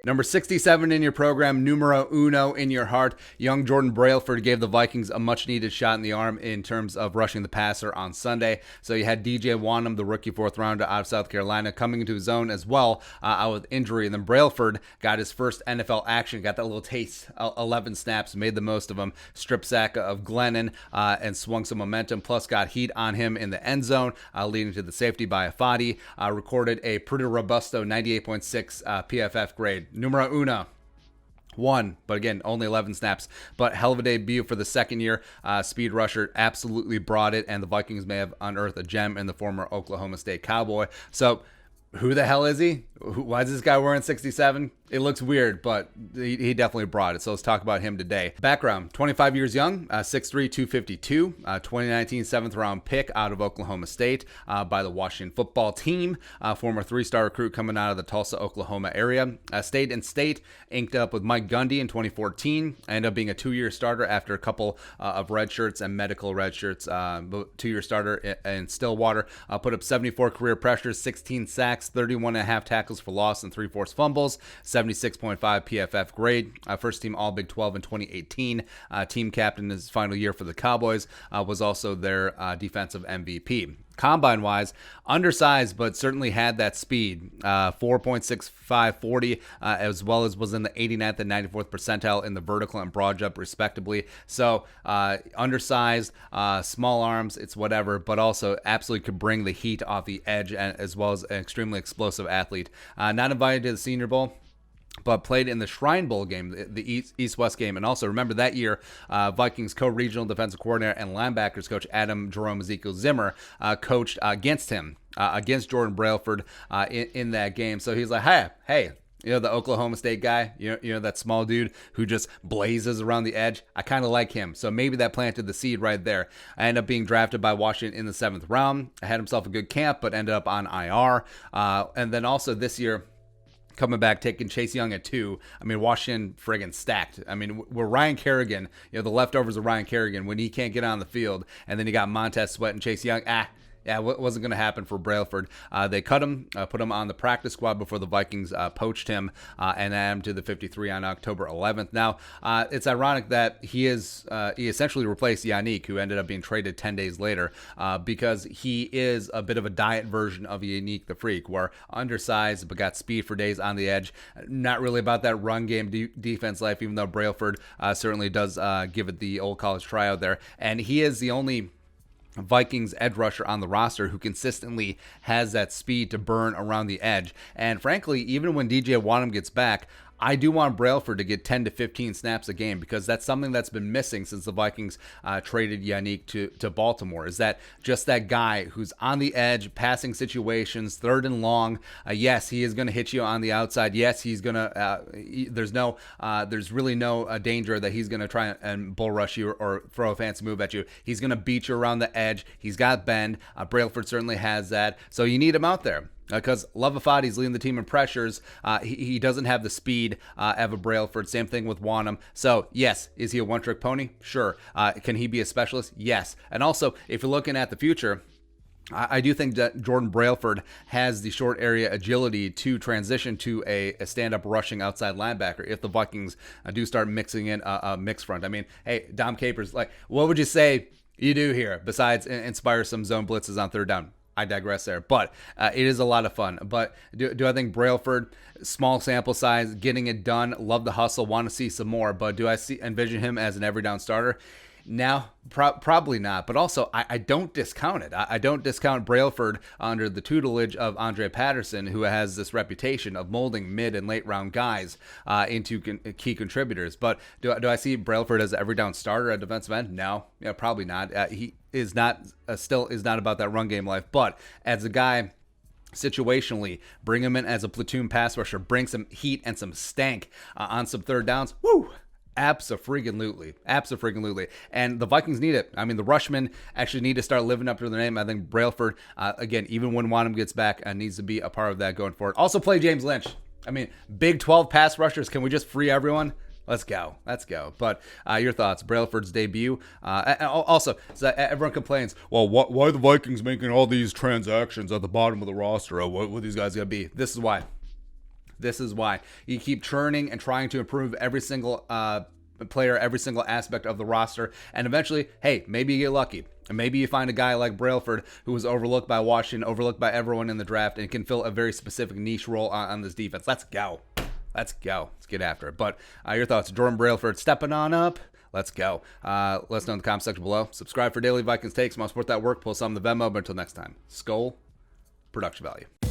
Number 67 in your program, numero uno in your heart, young Jordan Brailford gave the Vikings a much-needed shot in the arm in terms of rushing the passer on Sunday. So you had DJ Wanham, the rookie fourth rounder out of South Carolina, coming into his own as well out with injury. And then Brailford got his first NFL action, got that little taste, 11 snaps, made the most of them, strip sack of Glennon, and swung some momentum, plus got heat on him in the end zone, leading to the safety by Afadi. Recorded a pretty robusto 98.6 PFF grade. Numero uno. One, but again, only 11 snaps. But hell of a debut for the second year. Speed rusher absolutely brought it, and the Vikings may have unearthed a gem in the former Oklahoma State Cowboy. So, who the hell is he? Why is this guy wearing 67? It looks weird, but he definitely brought it. So let's talk about him today. Background, 25 years young, 6'3", 252, 2019 7th round pick out of Oklahoma State by the Washington football team. Former 3-star recruit coming out of the Tulsa, Oklahoma area. Stayed in state, inked up with Mike Gundy in 2014. Ended up being a 2-year starter after a couple of red shirts and medical red shirts. 2-year starter in Stillwater. Put up 74 career pressures, 16 sacks, 31.5 tackles for loss, and 3 forced fumbles. 76.5 PFF grade. First team All Big 12 in 2018. Team captain his final year for the Cowboys. Was also their defensive MVP. Combine-wise, undersized, but certainly had that speed. 4.65 40, as well as was in the 89th and 94th percentile in the vertical and broad jump, respectively. So, undersized, small arms, it's whatever, but also absolutely could bring the heat off the edge, and as well as an extremely explosive athlete. Not invited to the Senior Bowl, but played in the Shrine Bowl game, the East-West game. And also, remember that year, Vikings co-regional defensive coordinator and linebackers coach Adam Jerome Ezekiel Zimmer coached against him, against Jordan Brailford in that game. So he's like, hey, you know, the Oklahoma State guy, you know that small dude who just blazes around the edge. I kind of like him. So maybe that planted the seed right there. I ended up being drafted by Washington in the 7th round. I had himself a good camp, but ended up on IR. And then also this year, coming back, taking Chase Young at 2. I mean, Washington friggin' stacked. I mean, we're Ryan Kerrigan, the leftovers of Ryan Kerrigan when he can't get on the field. And then you got Montez Sweat and Chase Young. Yeah, it wasn't going to happen for Brailford. They cut him, put him on the practice squad before the Vikings poached him and added him to the 53 on October 11th. Now, it's ironic that he essentially replaced Yannick, who ended up being traded 10 days later, because he is a bit of a diet version of Yannick the Freak, where undersized but got speed for days on the edge. Not really about that run game defense life, even though Brailford certainly does give it the old college tryout there. And he is the only Vikings edge rusher on the roster who consistently has that speed to burn around the edge. And frankly, even when DJ Wanham gets back, I do want Brailford to get 10 to 15 snaps a game, because that's something that's been missing since the Vikings traded Yannick to Baltimore, is that just that guy who's on the edge, passing situations, third and long. Yes, he is going to hit you on the outside. Yes, he's going to, there's really no danger that he's going to try and bull rush you or throw a fancy move at you. He's going to beat you around the edge. He's got bend. Brailford certainly has that. So you need him out there. Because Lovafadi's leading the team in pressures. He doesn't have the speed of a Brailford. Same thing with Wanham. So, yes, is he a one-trick pony? Sure. Can he be a specialist? Yes. And also, if you're looking at the future, I do think that Jordan Brailford has the short area agility to transition to a stand-up rushing outside linebacker if the Vikings do start mixing in a mix front. I mean, hey, Dom Capers, like, what would you say you do here besides inspire some zone blitzes on third down? I digress there, but it is a lot of fun. But do I think Brailford, small sample size, getting it done, love the hustle, want to see some more, but do I envision him as an every down starter? No, probably not. But also, I don't discount it. I don't discount Brailford under the tutelage of Andre Patterson, who has this reputation of molding mid and late round guys into key contributors. But do I see Brailford as an every down starter at defensive end? No, probably not. He is not still is not about that run game life. But as a guy, situationally, bring him in as a platoon pass rusher, bring some heat and some stank on some third downs. Woo! Abso-freaking-lutely. And the Vikings need it. I mean, the Rushmen actually need to start living up to their name. I think Brailford, again, even when Wanham gets back, needs to be a part of that going forward. Also play James Lynch. I mean, Big 12 pass rushers. Can we just free everyone? Let's go. But your thoughts, Brailford's debut. Also, so everyone complains, well, why are the Vikings making all these transactions at the bottom of the roster? What these guys going to be? This is why. This is why. You keep churning and trying to improve every single player, every single aspect of the roster, and eventually, hey, maybe you get lucky. And maybe you find a guy like Brailford who was overlooked by Washington, overlooked by everyone in the draft, and can fill a very specific niche role on this defense. Let's go. Let's go. Let's get after it. But your thoughts, Jordan Brailford stepping on up. Let's go. Let us know in the comment section below. Subscribe for daily Vikings takes. I'll support that work. Pull some of the Venmo. But until next time, Skull, production value.